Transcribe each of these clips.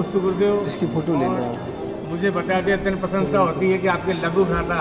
नमोस्तु गुरुदेव। इसकी फोटो ले लो। मुझे बताया दिया अत्यंत प्रसन्नता होती है कि आपके लघु भ्राता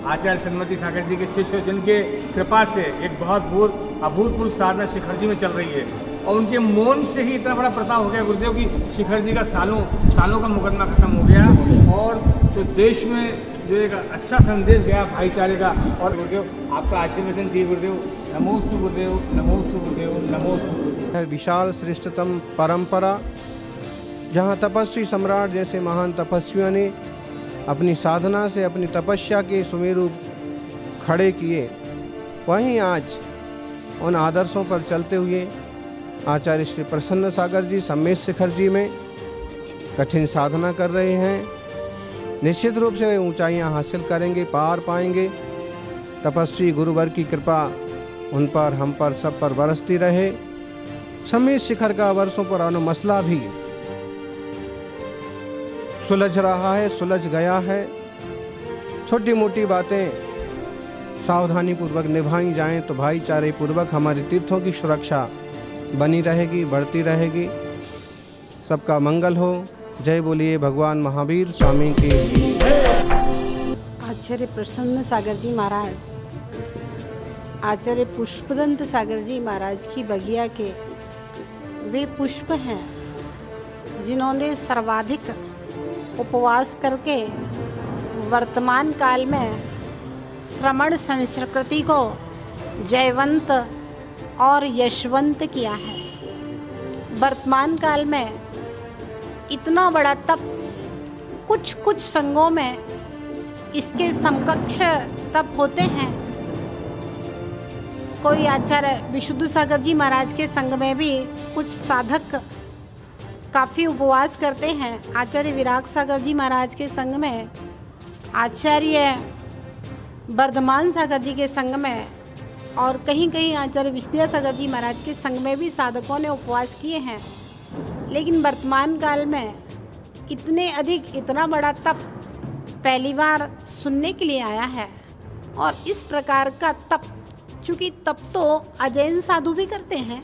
आचार्य सन्मति सागर जी के शिष्य जिनके कृपा से एक बहुत अभूतपूर्व साधना शिखर जी में चल रही है और उनके मौन से ही इतना बड़ा प्रताप हो गया गुरुदेव कि शिखर जी का सालों का मुकदमा खत्म हो गया और तो देश में जो एक अच्छा संदेश गया भाईचारे का। और गुरुदेव आपका आशीर्वचन चाहिए गुरुदेव। नमोस्तु गुरुदेव, नमोस्तु गुरुदेव, नमोस्तु गुरुदेव। विशाल श्रेष्ठतम परंपरा जहाँ तपस्वी सम्राट जैसे महान तपस्वियों ने अपनी साधना से अपनी तपस्या के सुमेरु खड़े किए, वहीं आज उन आदर्शों पर चलते हुए आचार्य श्री प्रसन्न सागर जी सम्मेद शिखर जी में कठिन साधना कर रहे हैं। निश्चित रूप से वे ऊंचाइयां हासिल करेंगे, पार पाएंगे। तपस्वी गुरुवर की कृपा उन पर, हम पर, सब पर बरसती रहे। सम्मेद शिखर का वर्षों पुराना मसला भी सुलझ रहा है, सुलझ गया है। छोटी मोटी बातें सावधानी पूर्वक निभाई जाएं तो भाईचारे पूर्वक हमारे तीर्थों की सुरक्षा बनी रहेगी, बढ़ती रहेगी। सबका मंगल हो। जय बोलिए भगवान महावीर स्वामी की। आचार्य प्रसन्न सागर जी महाराज, आचार्य पुष्पदंत सागर जी महाराज की बगिया के वे पुष्प हैं जिन्होंने सर्वाधिक उपवास करके वर्तमान काल में श्रमण संस्कृति को जयवंत और यशवंत किया है। वर्तमान काल में इतना बड़ा तप कुछ संघों में इसके समकक्ष तप होते हैं। कोई आचार्य विशुद्ध सागर जी महाराज के संघ में भी कुछ साधक काफ़ी उपवास करते हैं। आचार्य विराग सागर जी महाराज के संघ में, आचार्य वर्धमान सागर जी के संघ में और कहीं आचार्य विद्या सागर जी महाराज के संघ में भी साधकों ने उपवास किए हैं। लेकिन वर्तमान काल में इतना बड़ा तप पहली बार सुनने के लिए आया है। और इस प्रकार का तप, चूँकि तप तो अजैन साधु भी करते हैं,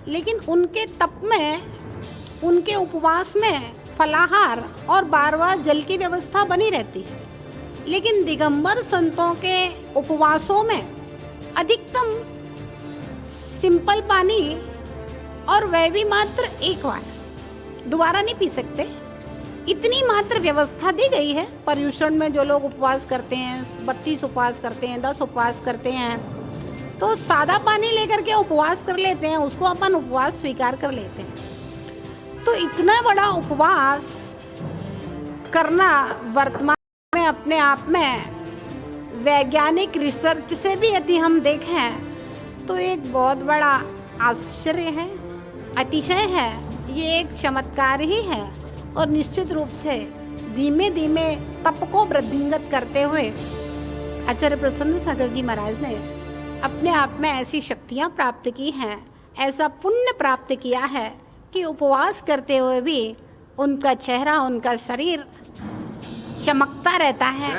लेकिन उनके तप में, उनके उपवास में फलाहार और बार जल की व्यवस्था बनी रहती है। लेकिन दिगंबर संतों के उपवासों में अधिकतम सिंपल पानी, और वह भी मात्र एक बार, दोबारा नहीं पी सकते। इतनी मात्र व्यवस्था दी गई है। पर्युषण में जो लोग उपवास करते हैं, 32 उपवास करते हैं, 10 उपवास करते हैं, तो सादा पानी लेकर के उपवास कर लेते हैं, उसको अपन उपवास स्वीकार कर लेते हैं। तो इतना बड़ा उपवास करना वर्तमान में अपने आप में वैज्ञानिक रिसर्च से भी यदि हम देखें तो एक बहुत बड़ा आश्चर्य है, अतिशय है। ये एक चमत्कार ही है। और निश्चित रूप से धीमे धीमे तप को वृद्धिंगत करते हुए आचार्य प्रसन्न सागर जी महाराज ने अपने आप में ऐसी शक्तियाँ प्राप्त की हैं, ऐसा पुण्य प्राप्त किया है कि उपवास करते हुए भी उनका चेहरा, उनका शरीर चमकता रहता है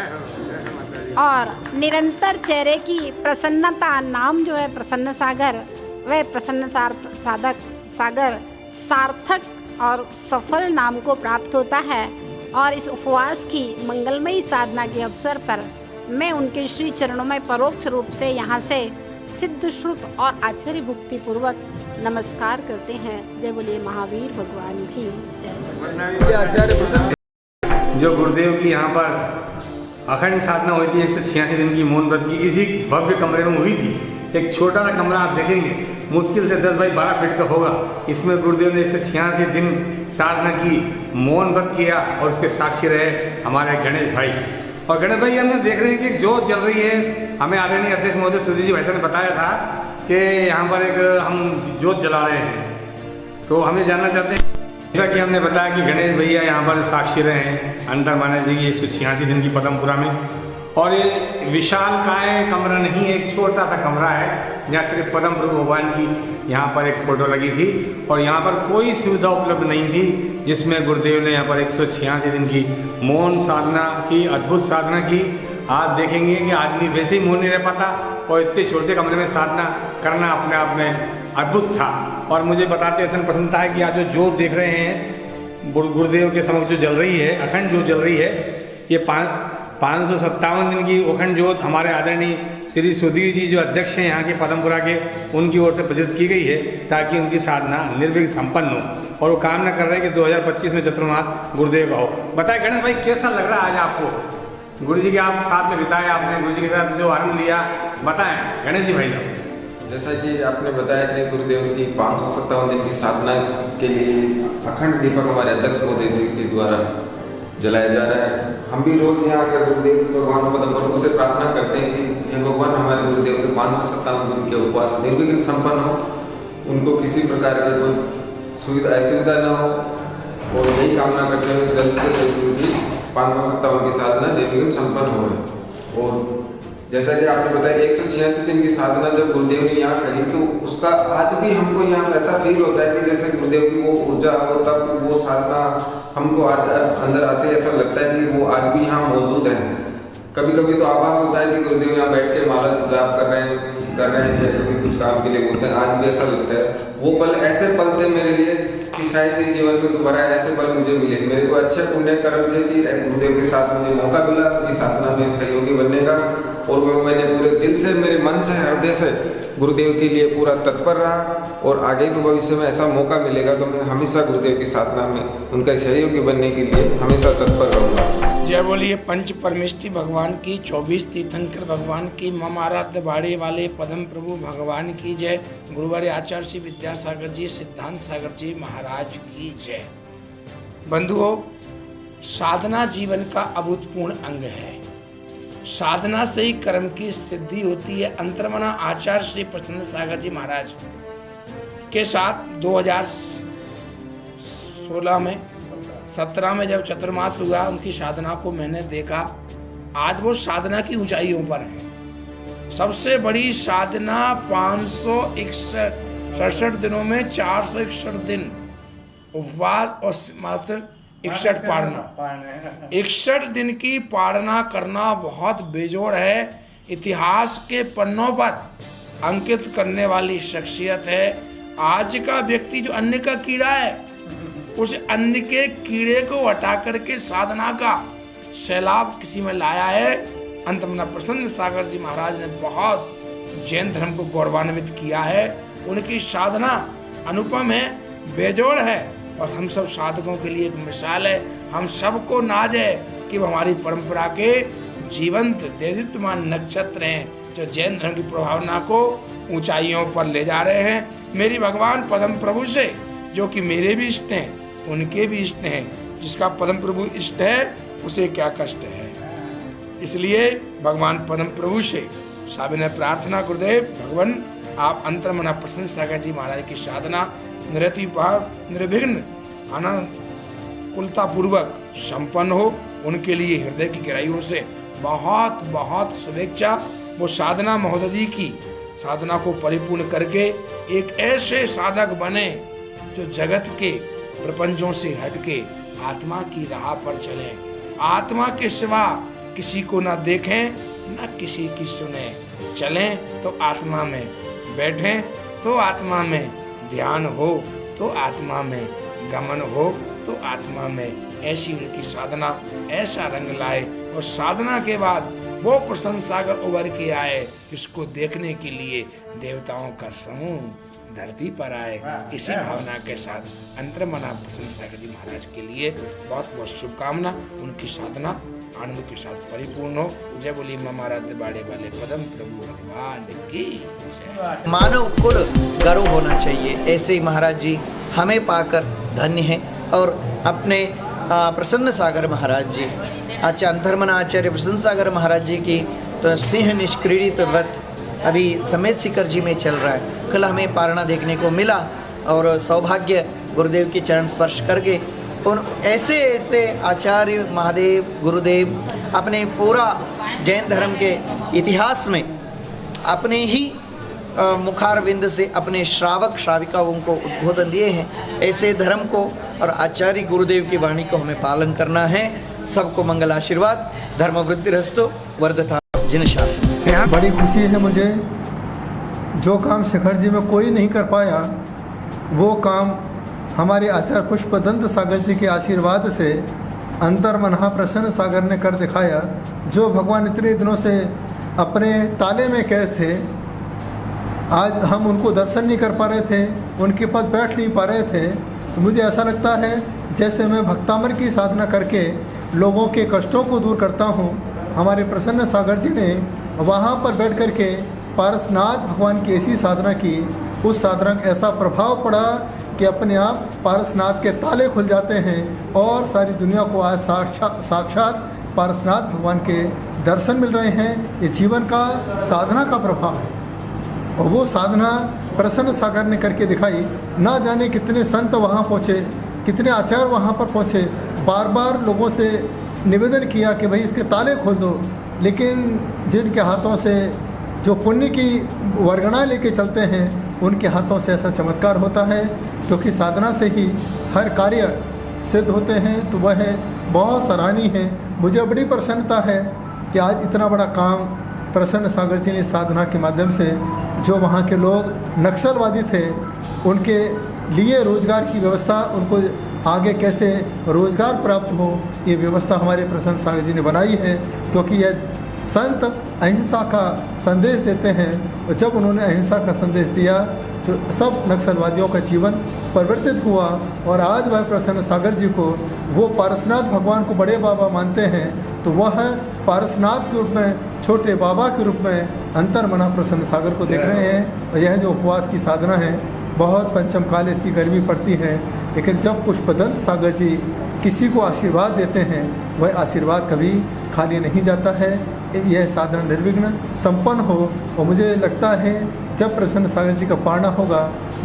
और निरंतर चेहरे की प्रसन्नता, नाम जो है प्रसन्न सागर, वह प्रसन्न सागर सार्थक और सफल नाम को प्राप्त होता है। और इस उपवास की मंगलमयी साधना के अवसर पर मैं उनके श्री चरणों में परोक्ष रूप से यहाँ से सिद्ध श्रुत और आचार्य भक्ति पूर्वक नमस्कार करते हैं। जय बोलिए महावीर भगवान की जय। जो गुरुदेव की यहाँ पर अखंड साधना हुई थी 186 दिन की मौन व्रत की, इसी भव्य कमरे में हुई थी। एक छोटा सा कमरा आप देखेंगे, मुश्किल से 10 बाई 12 फीट का होगा। इसमें गुरुदेव ने 186 दिन साधना की, मौन व्रत किया और उसके साक्षी रहे हमारे गणेश भाई। और गणेश भाई हमने देख रहे हैं कि जोत जल रही है। हमें आदरणीय अध्यक्ष महोदय सूर्य जी भाई साहब ने बताया था कि यहाँ पर एक हम जोत जला रहे हैं, तो हमें जानना चाहते हैं। जैसा कि हमने बताया कि गणेश भैया यहाँ पर साक्षी रहे हैं अंतर माने जी की 186 दिन की पदमपुरा में। और ये विशाल काय कमरा नहीं है, एक छोटा सा कमरा है जहाँ सिर्फ पद्म प्रभु भगवान की यहाँ पर एक फ़ोटो लगी थी और यहाँ पर कोई सुविधा उपलब्ध नहीं थी, जिसमें गुरुदेव ने यहाँ पर 186 दिन की मौन साधना की, अद्भुत साधना की। आप देखेंगे कि आदमी वैसे ही मौन नहीं रह पाता और इतने छोटे कमरे में साधना करना अपने आप में अद्भुत था। और मुझे बताते अत्यंत प्रसन्नता है कि आज जो जोत देख रहे हैं गुरुदेव के समक्ष जो जल रही है, अखंड ज्योत जल रही है, ये 557 दिन की अखंड ज्योत हमारे आदरणीय श्री सुधीर जी जो अध्यक्ष हैं यहाँ के पदमपुरा के, उनकी ओर से प्रज्वलित की गई है ताकि उनकी साधना निर्विघ्न संपन्न हो। और वो कामना कर रहे हैं कि 2025 में चतुर्मास गुरुदेव का हो। बताए गणेश भाई, कैसा लग रहा है आज आपको? गुरु जी के आप साथ में बिताए, आपने गुरु जी के साथ जो आनंद लिया, बताएं गणेश जी भाई। जैसा कि आपने बताया कि गुरुदेव की 557 दिन की साधना के लिए अखंड दीपक हमारे अध्यक्ष महोदय जी के द्वारा जलाया जा रहा है। हम भी रोज यहाँ आकर गुरुदेव भगवान पदम से प्रार्थना करते हैं कि हे भगवान, हमारे गुरुदेव के 557 दिन के उपवास निर्विघ्न संपन्न हो, उनको किसी प्रकार की कोई असुविधा न हो, और यही कामना करते हैं कि जल्द से जल्द उनकी 557 की साधना निर्विघ्न संपन्न हो। और जैसा कि आपने बताया 186 दिन की साधना जब गुरुदेव ने यहाँ करी, तो उसका आज भी हमको यहाँ ऐसा फील होता है कि जैसे गुरुदेव की वो ऊर्जा हो, तब वो साधना हमको आज अंदर आते ऐसा लगता है कि वो आज भी यहाँ मौजूद है। कभी कभी तो आभास होता है कि गुरुदेव यहाँ बैठ के माला जाप कर रहे हैं या कभी कुछ काम के लिए बोलते हैं, आज भी ऐसा लगता है। वो पल ऐसे पल थे मेरे लिए कि शायद ये जीवन में दोबारा ऐसे पल मुझे मिले। मेरे को अच्छे पुण्य कर्म थे कि गुरुदेव के साथ मुझे मौका मिला इस साधना में सहयोगी बनने का, और वो मैंने पूरे दिल से, मेरे मन से, हृदय से गुरुदेव के लिए पूरा तत्पर रहा। और आगे भी भविष्य में ऐसा मौका मिलेगा तो मैं हमेशा गुरुदेव की साधना में उनका सहयोगी बनने के लिए हमेशा तत्पर रहूँगा। जय बोलिए पंच परमेष्टि भगवान की, 24 तीर्थंकर भगवान की, मम आराध्य बाड़े वाले पदम प्रभु भगवान की जय। गुरुवार आचार्य श्री विद्यासागर जी, सिद्धांत सागर जी महाराज की जय। बंधुओं, साधना जीवन का अभूतपूर्ण अंग है। साधना से ही कर्म की सिद्धि होती है। अंतर्मना आचार्य श्री प्रसन्न सागर जी महाराज के साथ 2017 में जब चतुर्मास हुआ, उनकी साधना को मैंने देखा। आज वो साधना की ऊंचाइयों पर है। सबसे बड़ी साधना 567 दिनों में 461 दिन उपवास और मात्र 61 पाड़ना, 61 दिन की पाड़ना करना बहुत बेजोड़ है। इतिहास के पन्नों पर अंकित करने वाली शख्सियत है। आज का व्यक्ति जो अन्न का कीड़ा है, उस अन्न के कीड़े को हटा करके साधना का सैलाब किसी में लाया है। अंतमना प्रसन्न सागर जी महाराज ने बहुत जैन धर्म को गौरवान्वित किया है। उनकी साधना अनुपम है, बेजोड़ है, और हम सब साधकों के लिए एक मिसाल है। हम सबको नाज है कि वो हमारी परंपरा के जीवंत देदीप्यमान नक्षत्र हैं, जो जैन धर्म की प्रभावना को ऊंचाइयों पर ले जा रहे हैं। मेरी भगवान पदम प्रभु से, जो कि मेरे भी इष्ट हैं, उनके भी इष्ट हैं। जिसका पदम प्रभु इष्ट है, उसे क्या कष्ट है। इसलिए भगवान पदम प्रभु से साबिने प्रार्थना, गुरुदेव भगवान आप अंतर्मना प्रसन्न सागर जी महाराज की साधना निर्विघ्न अनुकूलता पूर्वक संपन्न हो। उनके लिए हृदय की गहराइयों से बहुत बहुत शुभेच्छा। वो साधना महोदय जी की साधना को परिपूर्ण करके एक ऐसे साधक बने जो जगत के प्रपंचों से हटके आत्मा की राह पर चलें, आत्मा के सिवा किसी को ना देखें ना किसी की सुने। चलें तो आत्मा में, बैठें तो आत्मा में, ध्यान हो तो आत्मा में, गमन हो तो आत्मा में। ऐसी उनकी साधना ऐसा रंग लाए, और साधना के बाद वो प्रसन्न सागर उभर के आए, जिसको देखने के लिए देवताओं का समूह धरती पर आए। इसी भावना के साथ अंतर्मना प्रसन्न सागर जी महाराज के लिए बहुत बहुत शुभकामना। उनकी साधना आनंद के साथ परिपूर्ण हो। जय बोली मम आराध्य बाड़े वाले पदम प्रभु भगवान की जय। मानव कुल गर्व होना चाहिए। ऐसे ही महाराज जी हमें पाकर धन्य हैं। और अपने प्रसन्न सागर महाराज जी, आचार्य अंतर्मना आचार्य प्रसन्न सागर महाराज जी की तो सिंह निष्क्रीडित व्रत अभी समेत शिखर जी में चल रहा है। कल हमें पारणा देखने को मिला, और सौभाग्य गुरुदेव के चरण स्पर्श करके उन ऐसे ऐसे आचार्य महादेव गुरुदेव अपने पूरा जैन धर्म के इतिहास में अपने ही मुखारविंद से अपने श्रावक श्राविकाओं को उद्बोधन दिए हैं। ऐसे धर्म को और आचार्य गुरुदेव की वाणी को हमें पालन करना है। सबको मंगल आशीर्वाद, धर्म वृद्धि रस्तो, वर्धता जिन शासन। यहाँ बड़ी खुशी है मुझे, जो काम शिखर जी में कोई नहीं कर पाया वो काम हमारे आचार्य पुष्पदंत सागर जी के आशीर्वाद से अंतर मनहा प्रसन्न सागर ने कर दिखाया। जो भगवान इतने दिनों से अपने ताले में कैद थे, आज हम उनको दर्शन नहीं कर पा रहे थे, उनके पास बैठ नहीं पा रहे थे। तो मुझे ऐसा लगता है जैसे मैं भक्तामर की साधना करके लोगों के कष्टों को दूर करता हूँ, हमारे प्रसन्न सागर जी ने वहाँ पर बैठ कर के पारसनाथ भगवान की ऐसी साधना की, उस साधना का ऐसा प्रभाव पड़ा कि अपने आप पारसनाथ के ताले खुल जाते हैं और सारी दुनिया को आज साक्षात पारसनाथ भगवान के दर्शन मिल रहे हैं। ये जीवन का साधना का प्रभाव है और वो साधना प्रसन्न सागर ने करके दिखाई। ना जाने कितने संत वहाँ पहुँचे, कितने आचार्य वहाँ पर पहुँचे, बार बार लोगों से निवेदन किया कि भाई इसके ताले खोल दो, लेकिन जिनके हाथों से जो पुण्य की वर्गणा लेके चलते हैं उनके हाथों से ऐसा चमत्कार होता है, क्योंकि साधना से ही हर कार्य सिद्ध होते हैं। तो वह बहुत सराहनीय है। मुझे बड़ी प्रसन्नता है कि आज इतना बड़ा काम प्रसन्न सागर जी ने साधना के माध्यम से, जो वहाँ के लोग नक्सलवादी थे उनके लिए रोज़गार की व्यवस्था, उनको आगे कैसे रोज़गार प्राप्त हो, ये व्यवस्था हमारे प्रसन्न सागर जी ने बनाई है। क्योंकि यह संत अहिंसा का संदेश देते हैं और जब उन्होंने अहिंसा का संदेश दिया तो सब नक्सलवादियों का जीवन परिवर्तित हुआ। और आज वह प्रसन्न सागर जी को वो पारसनाथ भगवान को बड़े बाबा मानते हैं, तो वह पारसनाथ के रूप में, छोटे बाबा के रूप में अंतर मना प्रसन्न सागर को देख रहे हैं। और यह जो उपवास की साधना है, बहुत पंचम काल ऐसी गर्मी पड़ती है, लेकिन जब पुष्पदंत सागर जी किसी को आशीर्वाद देते हैं, वह आशीर्वाद कभी खाली नहीं जाता है। यह साधना निर्विघ्न संपन्न हो। और मुझे लगता है जब प्रसन्न सागर जी का पारना होगा,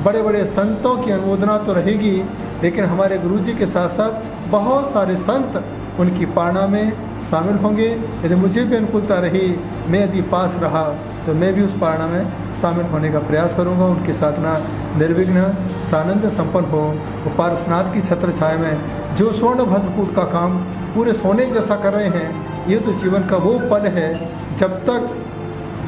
बड़े बड़े संतों की अनुमोदना तो रहेगी, लेकिन हमारे गुरु जी के साथ साथ बहुत सारे संत उनकी पारना में शामिल होंगे। यदि मुझे भी अनुकूलता रही, मैं यदि पास रहा, तो मैं भी उस पारना में शामिल होने का प्रयास करूंगा। उनकी साधना निर्विघ्न सानंद संपन्न हो। वो पारसनाथ की छत्र छाया में जो स्वर्ण भद्रकूट का काम पूरे सोने जैसा कर रहे हैं, ये तो जीवन का वो पल है। जब तक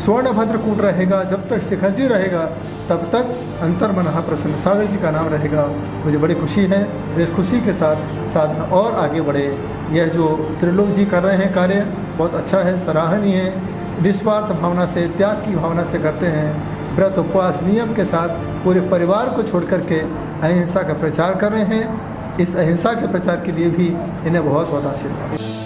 स्वर्ण भद्रकूट रहेगा, जब तक शिखर जी रहेगा, तब तक अंतर मनहा प्रसन्न सागर जी का नाम रहेगा। मुझे बड़ी खुशी है। इस खुशी के साथ साधना और आगे बढ़े। यह जो त्रिलोक जी कर रहे हैं कार्य बहुत अच्छा है, सराहनीय है। निस्वार्थ भावना से, त्याग की भावना से करते हैं। व्रत उपवास नियम के साथ पूरे परिवार को छोड़ करके अहिंसा का प्रचार कर रहे हैं। इस अहिंसा के प्रचार के लिए भी इन्हें बहुत बहुत आशीर्वाद।